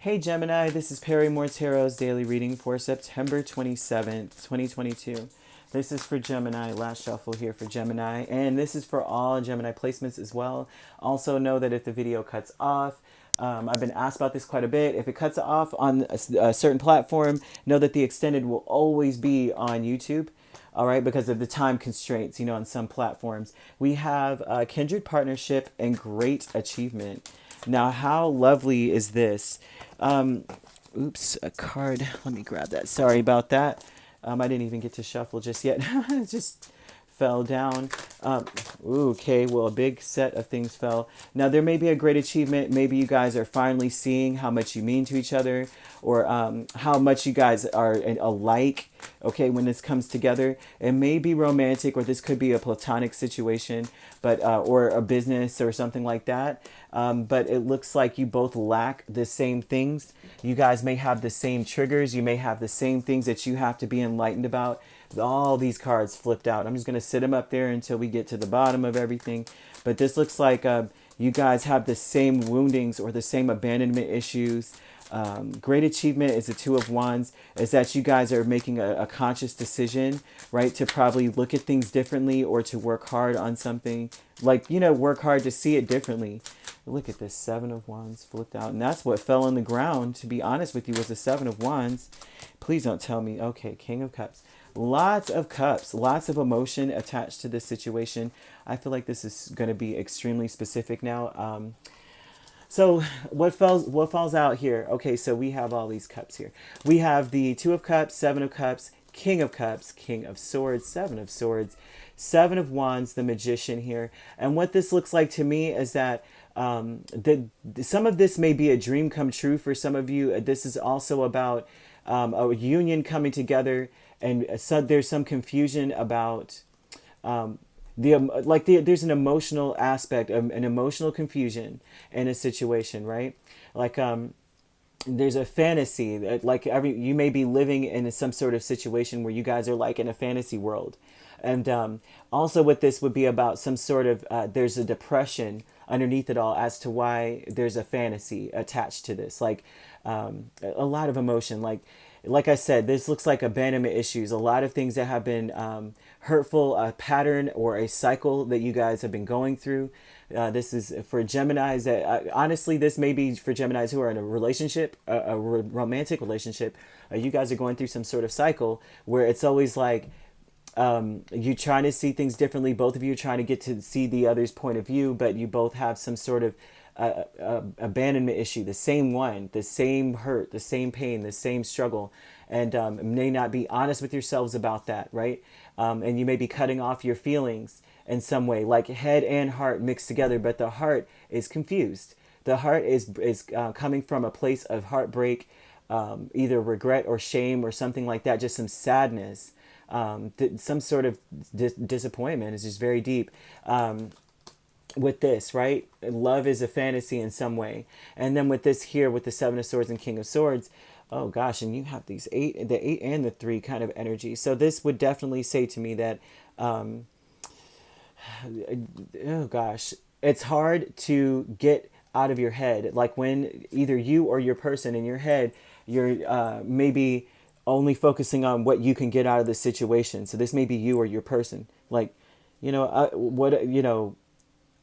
Hey Gemini, this is Perrymore Tarot's daily reading for September 27th, 2022. This is for Gemini, last shuffle here for Gemini, and this is for all Gemini placements as well. Also know that if the video cuts off, I've been asked about this quite a bit. If it cuts off on a certain platform, know that the extended will always be on YouTube. All right, because of the time constraints, on some platforms. We have kindred partnership and great achievement. Now, how lovely is this? Oops, a card. Let me grab that. Sorry about that. I didn't even get to shuffle just yet. It just fell down. Okay, well, a big set of things fell. Now, there may be a great achievement. Maybe you guys are finally seeing how much you mean to each other, or how much you guys are alike, okay, when this comes together. It may be romantic, or this could be a platonic situation, but or a business or something like that. But it looks like you both lack the same things. You guys may have the same triggers. You may have the same things that you have to be enlightened about. All these cards flipped out. I'm just going to sit them up there until we get to the bottom of everything. But this looks like you guys have the same woundings or the same abandonment issues. Great achievement is the Two of Wands, is that you guys are making a conscious decision, right, to probably look at things differently or to work hard on something, like, work hard to see it differently. Look at this, Seven of Wands flipped out, and that's what fell on the ground, to be honest with you, was the Seven of Wands. Please don't tell me. Okay, King of Cups. Lots of cups, lots of emotion attached to this situation. I feel like this is going to be extremely specific now. So what falls out here? Okay, so we have all these cups here. We have the Two of Cups, Seven of Cups, King of Cups, King of Swords, Seven of Swords, Seven of Wands, the Magician here. And what this looks like to me is that some of this may be a dream come true for some of you. This is also about a union coming together, and so there's some confusion about there's an emotional aspect, an emotional confusion in a situation, right? Like there's a fantasy that, like, you may be living in some sort of situation where you guys are like in a fantasy world. And also what this would be about, some sort of there's a depression underneath it all as to why there's a fantasy attached to this, like a lot of emotion. Like I said, this looks like abandonment issues, a lot of things that have been hurtful, a pattern or a cycle that you guys have been going through. This is for Geminis that honestly, this may be for Geminis who are in a relationship, a romantic relationship. You guys are going through some sort of cycle where it's always like you trying to see things differently. Both of you are trying to get to see the other's point of view, but you both have some sort of abandonment issue, the same one, the same hurt, the same pain, the same struggle, and may not be honest with yourselves about that, right? And you may be cutting off your feelings in some way, like head and heart mixed together, but the heart is confused. The heart is coming from a place of heartbreak, either regret or shame or something like that, just some sadness, some sort of disappointment. Is just very deep. With this, right? Love is a fantasy in some way. And then with this here, with the Seven of Swords and King of Swords, oh gosh, and you have these the eight and the three kind of energy. So this would definitely say to me that, oh gosh, it's hard to get out of your head. Like when either you or your person in your head, you're maybe only focusing on what you can get out of the situation. So this may be you or your person. Like,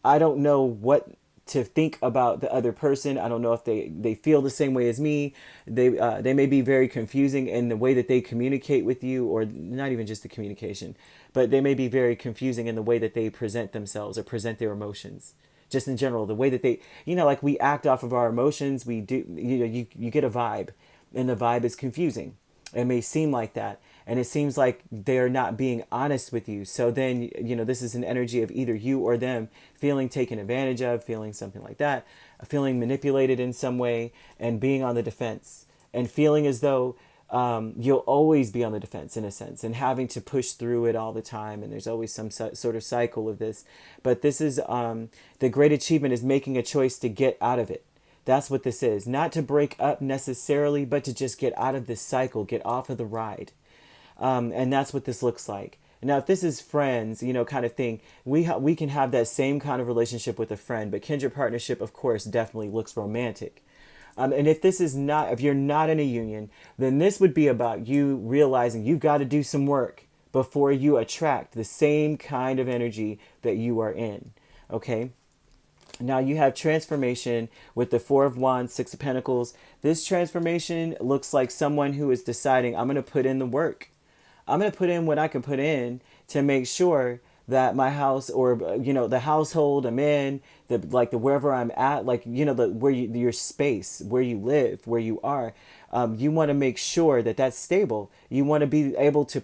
I don't know what to think about the other person. I don't know if they feel the same way as me. They may be very confusing in the way that they communicate with you, or not even just the communication, but they may be very confusing in the way that they present themselves or present their emotions. Just in general, the way that they, like we act off of our emotions. We do, you get a vibe, and the vibe is confusing. It may seem like that. And it seems like they're not being honest with you. So then, this is an energy of either you or them feeling taken advantage of, feeling something like that, feeling manipulated in some way, and being on the defense, and feeling as though you'll always be on the defense in a sense, and having to push through it all the time. And there's always some sort of cycle of this. But this is the great achievement is making a choice to get out of it. That's what this is. Not to break up necessarily, but to just get out of this cycle, get off of the ride. And that's what this looks like. Now, if this is friends, kind of thing, we can have that same kind of relationship with a friend, but kindred partnership, of course, definitely looks romantic. And if this is not, if you're not in a union, then this would be about you realizing you've got to do some work before you attract the same kind of energy that you are in. Okay. Now you have transformation with the Four of Wands, Six of Pentacles. This transformation looks like someone who is deciding, I'm going to put in the work. I'm going to put in what I can put in to make sure that my house, or the household I'm in, the wherever I'm at, the where you, your space, where you live, where you are, you want to make sure that that's stable. You want to be able to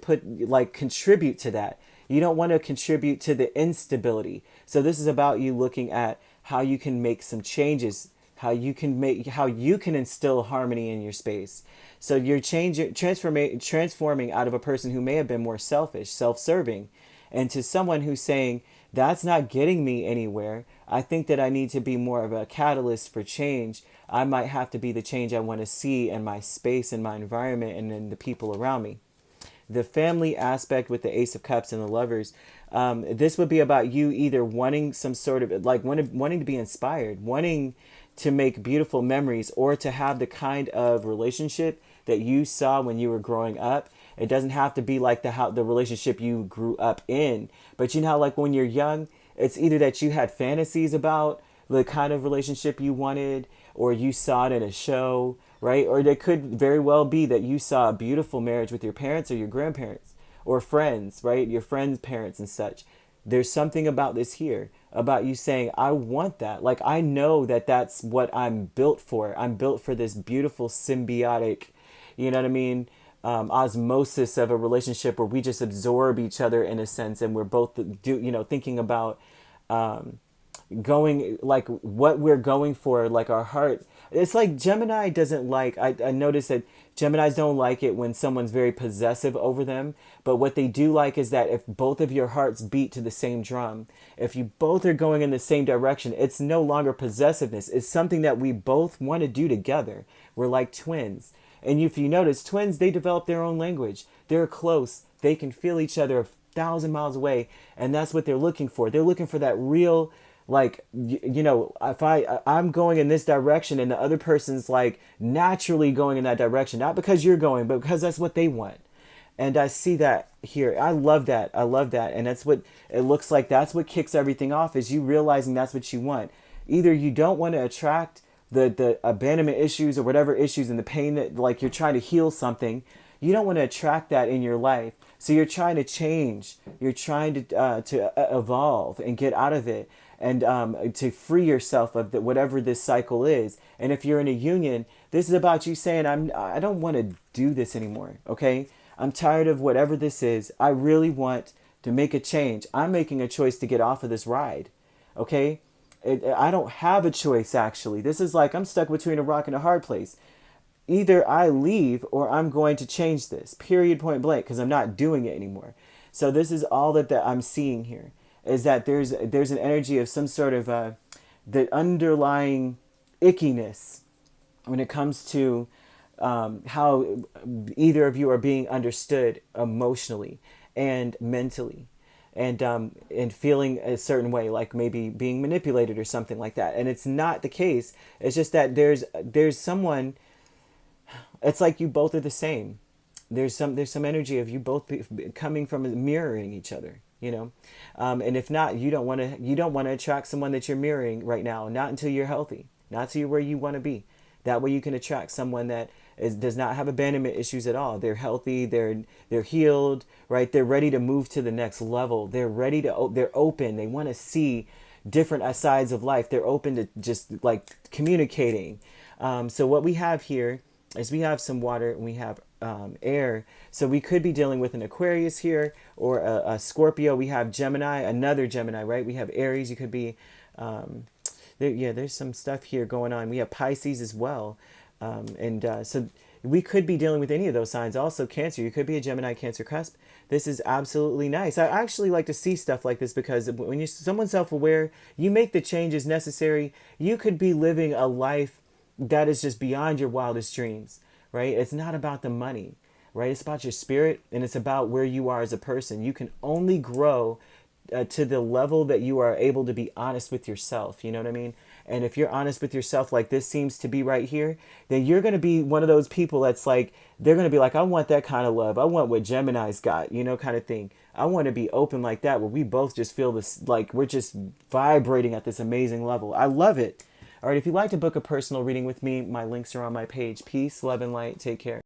contribute to that. You don't want to contribute to the instability. So this is about you looking at how you can make some changes, how you can instill harmony in your space. So you're transforming out of a person who may have been more selfish, self-serving, and to someone who's saying, that's not getting me anywhere. I think that I need to be more of a catalyst for change. I might have to be the change I want to see in my space, in my environment, and in the people around me. The family aspect with the Ace of Cups and the Lovers, this would be about you either wanting some sort of wanting to be inspired, wanting to make beautiful memories, or to have the kind of relationship that you saw when you were growing up. It doesn't have to be like the relationship you grew up in, but you know how like when you're young, it's either that you had fantasies about the kind of relationship you wanted, or you saw it in a show, right? Or it could very well be that you saw a beautiful marriage with your parents or your grandparents or friends, right? Your friends' parents and such. There's something about this here, about you saying, I want that. Like, I know that that's what I'm built for. I'm built for this beautiful symbiotic, you know what I mean? Osmosis of a relationship where we just absorb each other in a sense, and we're both thinking about going like what we're going for, like our heart. It's like Gemini doesn't like, I noticed that Geminis don't like it when someone's very possessive over them, but what they do like is that if both of your hearts beat to the same drum, if you both are going in the same direction, it's no longer possessiveness. It's something that we both want to do together. We're like twins. And if you notice, twins, they develop their own language. They're close. They can feel each other 1,000 miles away. And that's what they're looking for. They're looking for that real, like, if I'm going in this direction and the other person's like naturally going in that direction, not because you're going, but because that's what they want. And I see that here. I love that. I love that. And that's what it looks like. That's what kicks everything off, is you realizing that's what you want. Either you don't want to attract the abandonment issues or whatever issues and the pain that, like, you're trying to heal something. You don't want to attract that in your life. So you're trying to change. You're trying to evolve and get out of it, and to free yourself of whatever this cycle is. And if you're in a union, this is about you saying, I don't want to do this anymore. Okay. I'm tired of whatever this is. I really want to make a change. I'm making a choice to get off of this ride. Okay. I don't have a choice, actually. This is like I'm stuck between a rock and a hard place. Either I leave or I'm going to change this, period, point blank, because I'm not doing it anymore. So this is all that I'm seeing here, is that there's an energy of some sort of the underlying ickiness when it comes to how either of you are being understood emotionally and mentally, and feeling a certain way, like maybe being manipulated or something like that. And it's not the case. It's just that there's someone. It's like you both are the same. There's some energy of you both coming from mirroring each other. And if not, you don't want to attract someone that you're mirroring right now. Not until you're healthy. Not until you're where you want to be. That way you can attract someone that does not have abandonment issues at all. They're healthy. They're healed, right? They're ready to move to the next level. They're open. They want to see different sides of life. They're open to just like communicating. So what we have here is we have some water and we have air. So we could be dealing with an Aquarius here, or a Scorpio. We have Gemini, another Gemini, right? We have Aries. You could be... there's some stuff here going on. We have Pisces as well. So we could be dealing with any of those signs. Also Cancer, you could be a Gemini Cancer cusp. This is absolutely nice. I actually like to see stuff like this, because when you're someone self-aware, you make the changes necessary. You could be living a life that is just beyond your wildest dreams, right? It's not about the money, right? It's about your spirit, and it's about where you are as a person. You can only grow to the level that you are able to be honest with yourself. You know what I mean? And if you're honest with yourself, like this seems to be right here, then you're going to be one of those people that's like, they're going to be like, I want that kind of love. I want what Gemini's got, you know, kind of thing. I want to be open like that, where we both just feel this, like we're just vibrating at this amazing level. I love it. All right, if you'd like to book a personal reading with me, my links are on my page. Peace, love, and light. Take care.